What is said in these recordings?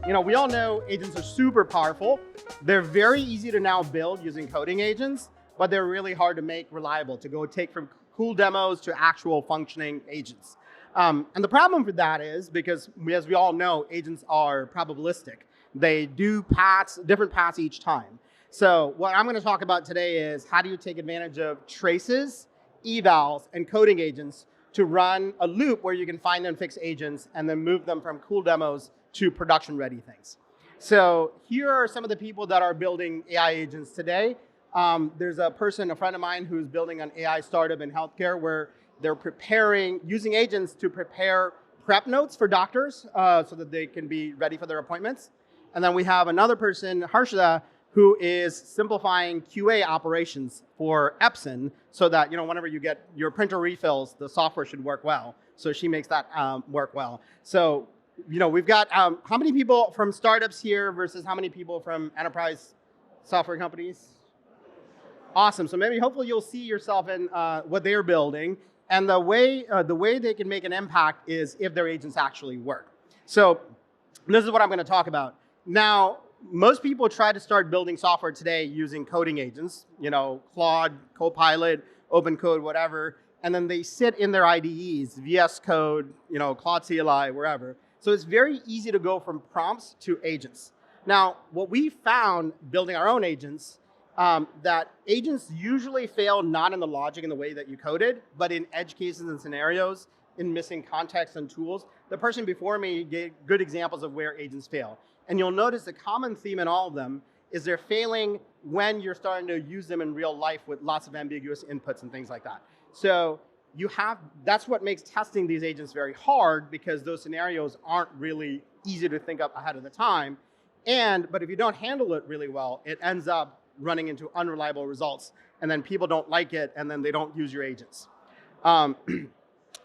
We all know agents are super powerful. They're very easy to now build using coding agents, but they're really hard to make reliable, to go take from cool demos to actual functioning agents. And the problem with that is because, as we all know, agents are probabilistic. They do different paths each time. So what I'm going to talk about today is how do you take advantage of traces, evals, and coding agents to run a loop where you can find and fix agents and then move them from cool demos to production-ready things. So here are some of the people that are building AI agents today. There's a friend of mine, who's building an AI startup in healthcare where they're using agents to prepare prep notes for doctors so that they can be ready for their appointments. And then we have another person, Harshada, who is simplifying QA operations for Epson so that whenever you get your printer refills, the software should work well. So she makes that work well. So we've got how many people from startups here versus how many people from enterprise software companies? Awesome. So hopefully you'll see yourself in what they're building. And the way they can make an impact is if their agents actually work. So this is what I'm going to talk about. Now, most people try to start building software today using coding agents, Claude, Copilot, OpenCode, whatever. And then they sit in their IDEs, VS Code, Claude CLI, wherever. So it's very easy to go from prompts to agents. Now, what we found building our own agents, that agents usually fail not in the logic in the way that you coded, but in edge cases and scenarios, in missing context and tools. The person before me gave good examples of where agents fail. And you'll notice the common theme in all of them is they're failing when you're starting to use them in real life with lots of ambiguous inputs and things like that. So that's what makes testing these agents very hard, because those scenarios aren't really easy to think up ahead of the time. But if you don't handle it really well, it ends up running into unreliable results, and then people don't like it, and then they don't use your agents. So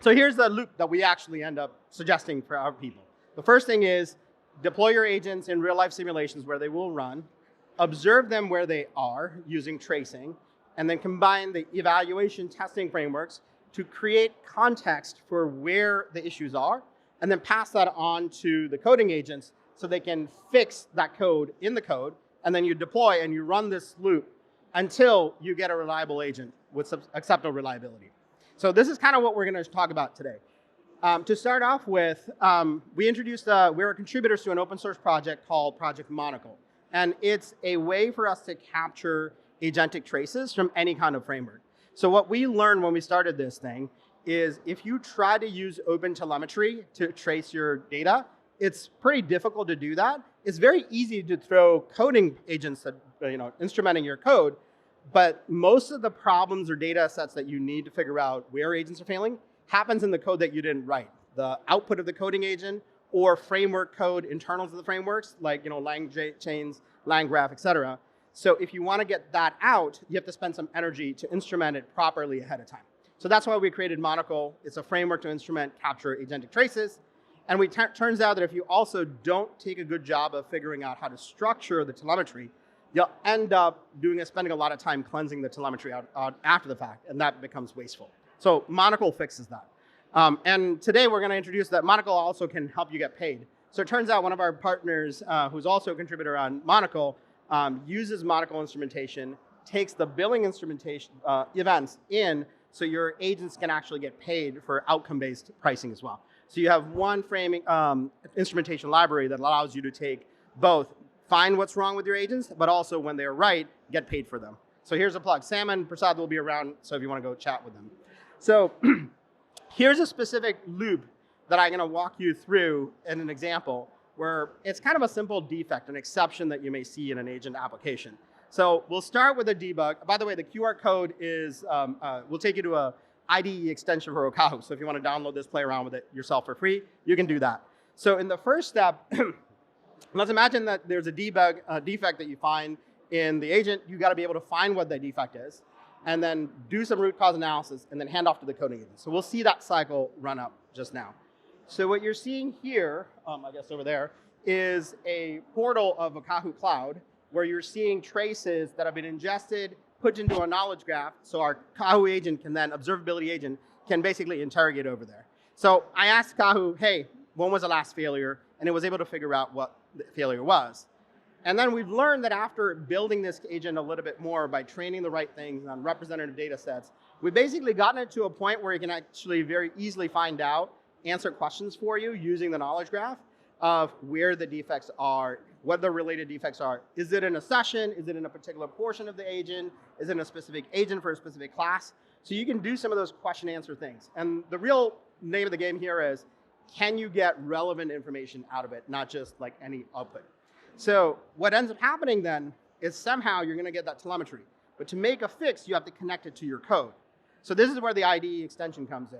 here's the loop that we actually end up suggesting for our people. The first thing is deploy your agents in real-life simulations where they will run, observe them where they are using tracing, and then combine the evaluation testing frameworks to create context for where the issues are, and then pass that on to the coding agents so they can fix that code in the code, and then you deploy and you run this loop until you get a reliable agent with acceptable reliability. So this is kind of what we're going to talk about today. To start off with, we're contributors to an open source project called Project Monocle. And it's a way for us to capture agentic traces from any kind of framework. So what we learned when we started this thing is if you try to use OpenTelemetry to trace your data, it's pretty difficult to do that. It's very easy to throw coding agents that, instrumenting your code, but most of the problems or data sets that you need to figure out where agents are failing happens in the code that you didn't write. The output of the coding agent or framework code, internals of the frameworks, like lang chains, lang graph, et cetera. So if you want to get that out, you have to spend some energy to instrument it properly ahead of time. So that's why we created Monocle. It's a framework to instrument, capture agentic traces. And turns out that if you also don't take a good job of figuring out how to structure the telemetry, you'll end up spending a lot of time cleansing the telemetry out after the fact, and that becomes wasteful. So Monocle fixes that. And today we're going to introduce that Monocle also can help you get paid. So it turns out one of our partners, who's also a contributor on Monocle, uses Monocle instrumentation, takes the billing instrumentation events in, so your agents can actually get paid for outcome-based pricing as well. So you have one framing instrumentation library that allows you to take both, find what's wrong with your agents, but also when they're right, get paid for them. So here's a plug. Sam and Prasad will be around, so if you want to go chat with them. So here's a specific loop that I'm going to walk you through in an example where it's kind of a simple defect, an exception that you may see in an agent application. So we'll start with a debug. By the way, the QR code is, will take you to a IDE extension for Okahu. So if you want to download this, play around with it yourself for free, you can do that. So in the first step, let's imagine that there's a defect that you find in the agent. You got to be able to find what the defect is, and then do some root cause analysis, and then hand off to the coding agent. So we'll see that cycle run up just now. So what you're seeing here, I guess over there, is a portal of Okahu Cloud, where you're seeing traces that have been ingested, put into a knowledge graph, so our Kahu agent can then, observability agent, can basically interrogate over there. So I asked Kahu, hey, when was the last failure? And it was able to figure out what the failure was. And then we've learned that after building this agent a little bit more by training the right things on representative data sets, we've basically gotten it to a point where you can actually very easily find out, answer questions for you using the knowledge graph of where the defects are, what the related defects are. Is it in a session? Is it in a particular portion of the agent? Is it in a specific agent for a specific class? So you can do some of those question answer things. And the real name of the game here is, can you get relevant information out of it, not just like any output? So what ends up happening then is somehow you're going to get that telemetry. But to make a fix, you have to connect it to your code. So this is where the IDE extension comes in.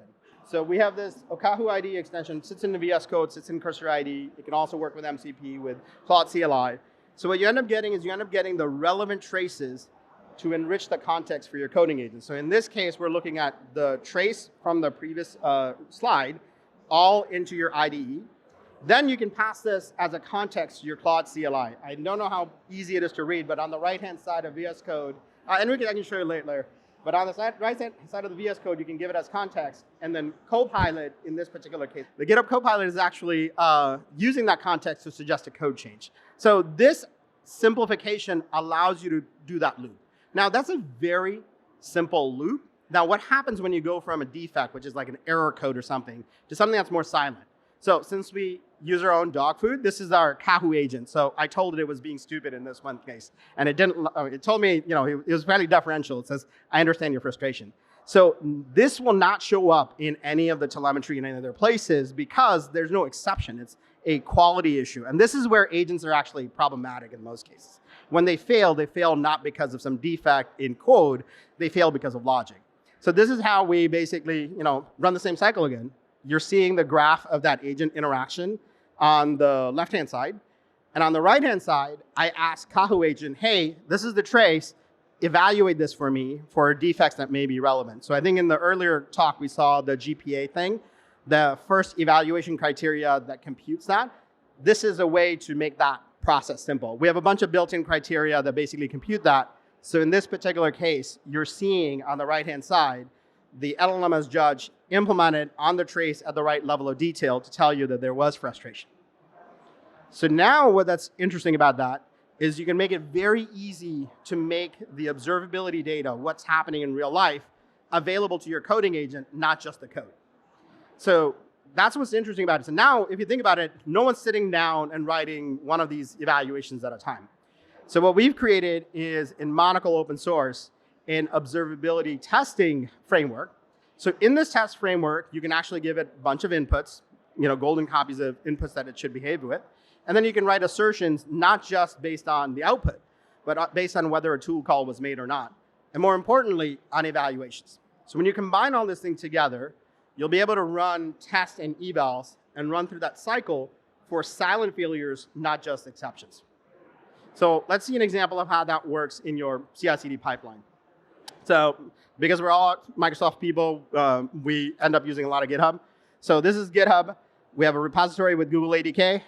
So we have this Okahu IDE extension, sits in the VS Code, sits in Cursor IDE. It can also work with MCP, with Claude CLI. So what you end up getting is you end up getting the relevant traces to enrich the context for your coding agent. So in this case, we're looking at the trace from the previous slide all into your IDE. Then you can pass this as a context to your Claude CLI. I don't know how easy it is to read, but on the right-hand side of VS Code, and I can show you later, but on the right-hand side of the VS Code, you can give it as context, and then Copilot, in this particular case, the GitHub Copilot is actually using that context to suggest a code change. So this simplification allows you to do that loop. Now, that's a very simple loop. Now, what happens when you go from a defect, which is like an error code or something, to something that's more silent? So since we use our own dog food, this is our Kahu agent. So I told it was being stupid in this one case. And it didn't, it told me, it was fairly deferential. It says, I understand your frustration. So this will not show up in any of the telemetry in any other places because there's no exception. It's a quality issue. And this is where agents are actually problematic in most cases. When they fail not because of some defect in code, they fail because of logic. So this is how we basically, run the same cycle again. You're seeing the graph of that agent interaction on the left-hand side. And on the right-hand side, I ask Kahu agent, hey, this is the trace. Evaluate this for me for defects that may be relevant. So I think in the earlier talk, we saw the GPA thing, the first evaluation criteria that computes that. This is a way to make that process simple. We have a bunch of built-in criteria that basically compute that. So in this particular case, you're seeing on the right-hand side, the LLM as judge implemented on the trace at the right level of detail to tell you that there was frustration. So now what that's interesting about that is you can make it very easy to make the observability data, what's happening in real life, available to your coding agent, not just the code. So that's what's interesting about it. So now, if you think about it, no one's sitting down and writing one of these evaluations at a time. So what we've created is in Monocle open source, an observability testing framework. So in this test framework, you can actually give it a bunch of inputs, golden copies of inputs that it should behave with. And then you can write assertions, not just based on the output, but based on whether a tool call was made or not. And more importantly, on evaluations. So when you combine all this thing together, you'll be able to run tests and evals and run through that cycle for silent failures, not just exceptions. So let's see an example of how that works in your CI/CD pipeline. So because we're all Microsoft people, we end up using a lot of GitHub. So this is GitHub. We have a repository with Google ADK.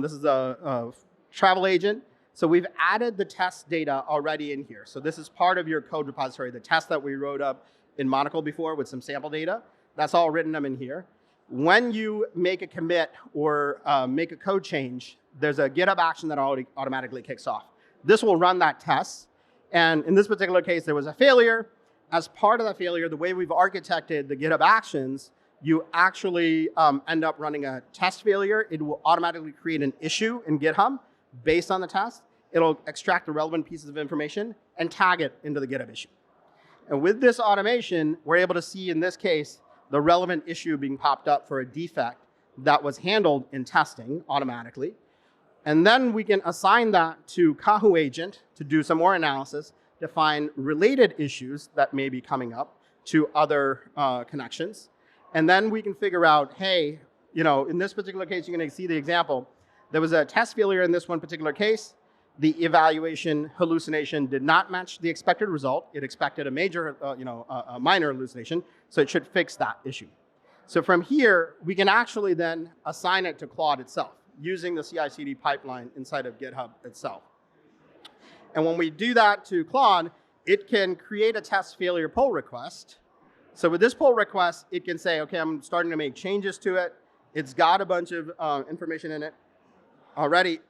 This is a travel agent. So we've added the test data already in here. So this is part of your code repository, the test that we wrote up in Monocle before with some sample data. That's all written up in here. When you make a commit or make a code change, there's a GitHub action that automatically kicks off. This will run that test. And in this particular case, there was a failure. As part of that failure, the way we've architected the GitHub actions, you actually end up running a test failure. It will automatically create an issue in GitHub based on the test. It'll extract the relevant pieces of information and tag it into the GitHub issue. And with this automation, we're able to see, in this case, the relevant issue being popped up for a defect that was handled in testing automatically. And then we can assign that to Kahu agent to do some more analysis to find related issues that may be coming up to other connections. And then we can figure out, hey, in this particular case, you're going to see the example. There was a test failure in this one particular case. The evaluation hallucination did not match the expected result. It expected a major, a minor hallucination. So it should fix that issue. So from here, we can actually then assign it to Claude itself, using the CI/CD pipeline inside of GitHub itself. And when we do that to Claude, it can create a test failure pull request. So with this pull request, it can say, okay, I'm starting to make changes to it. It's got a bunch of information in it. already.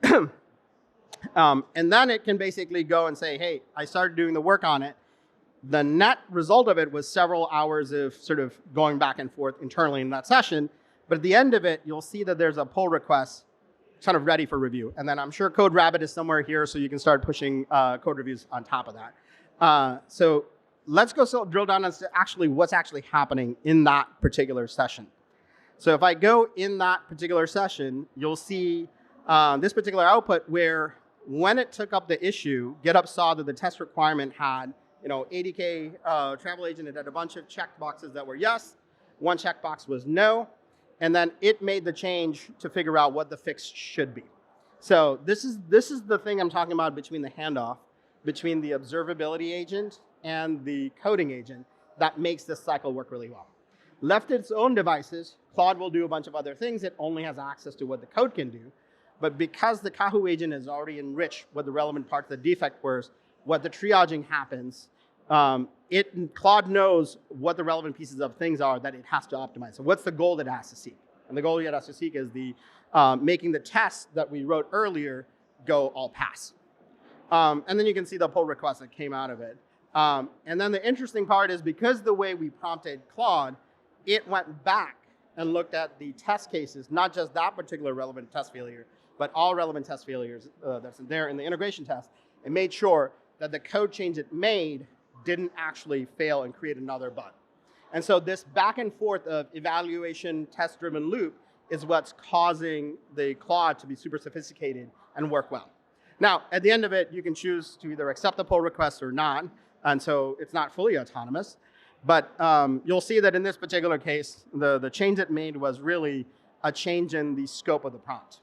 And then it can basically go and say, hey, I started doing the work on it. The net result of it was several hours of sort of going back and forth internally in that session. But at the end of it, you'll see that there's a pull request kind of ready for review. And then I'm sure CodeRabbit is somewhere here, so you can start pushing code reviews on top of that. So let's go drill down as to actually what's actually happening in that particular session. So if I go in that particular session, you'll see this particular output where when it took up the issue, GitHub saw that the test requirement had 80K travel agent. It had a bunch of check boxes that were yes, one checkbox was no, and then it made the change to figure out what the fix should be. So this is the thing I'm talking about between the handoff between the observability agent and the coding agent that makes this cycle work really well. Left its own devices, Claude will do a bunch of other things. It only has access to what the code can do. But because the Kahoo agent has already enriched what the relevant parts of the defect were, what the triaging happens, Claude knows what the relevant pieces of things are that it has to optimize. So what's the goal that it has to seek? And the goal it has to seek is the making the tests that we wrote earlier go all pass. And then you can see the pull request that came out of it. And then the interesting part is because the way we prompted Claude, it went back and looked at the test cases, not just that particular relevant test failure, but all relevant test failures that's there in the integration test, and made sure that the code change it made didn't actually fail and create another bug. And so this back and forth of evaluation test-driven loop is what's causing the Claude to be super sophisticated and work well. Now, at the end of it, you can choose to either accept the pull request or not, and so it's not fully autonomous. But you'll see that in this particular case, the change it made was really a change in the scope of the prompt.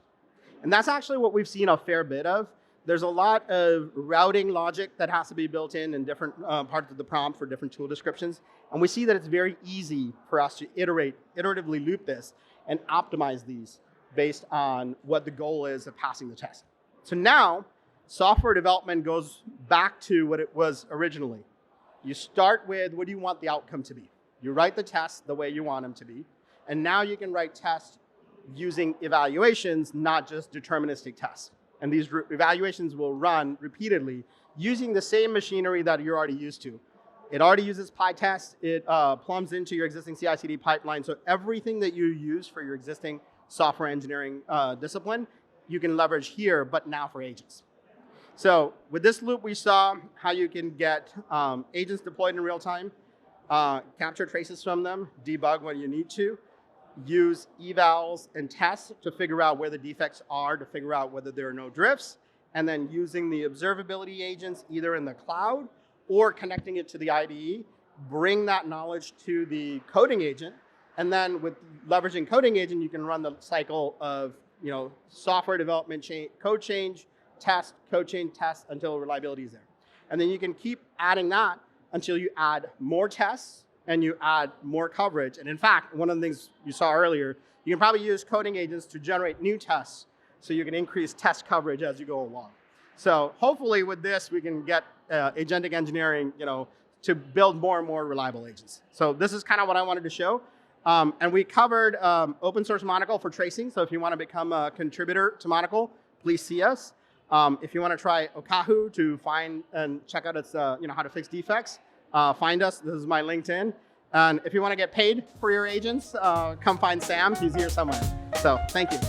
And that's actually what we've seen a fair bit of. There's a lot of routing logic that has to be built in different parts of the prompt for different tool descriptions. And we see that it's very easy for us to iteratively loop this and optimize these based on what the goal is of passing the test. So now, software development goes back to what it was originally. You start with what do you want the outcome to be. You write the tests the way you want them to be. And now you can write tests using evaluations, not just deterministic tests. And these evaluations will run repeatedly using the same machinery that you're already used to. It already uses PyTest. It plumbs into your existing CI/CD pipeline. So everything that you use for your existing software engineering discipline, you can leverage here, but now for agents. So with this loop, we saw how you can get agents deployed in real time, capture traces from them, debug when you need to, use evals and tests to figure out where the defects are, to figure out whether there are no drifts, and then using the observability agents either in the cloud or connecting it to the IDE, bring that knowledge to the coding agent, and then with leveraging coding agent, you can run the cycle of software development, code change, test, code change, test until reliability is there. And then you can keep adding that until you add more tests and you add more coverage. And in fact, one of the things you saw earlier, you can probably use coding agents to generate new tests so you can increase test coverage as you go along. So hopefully with this, we can get agentic engineering to build more and more reliable agents. So this is kind of what I wanted to show. And we covered open source Monocle for tracing. So if you want to become a contributor to Monocle, please see us. If you want to try Kahoo to find and check out its how to fix defects, find us. This is my LinkedIn. And if you want to get paid for your agents, come find Sam. He's here somewhere. So thank you.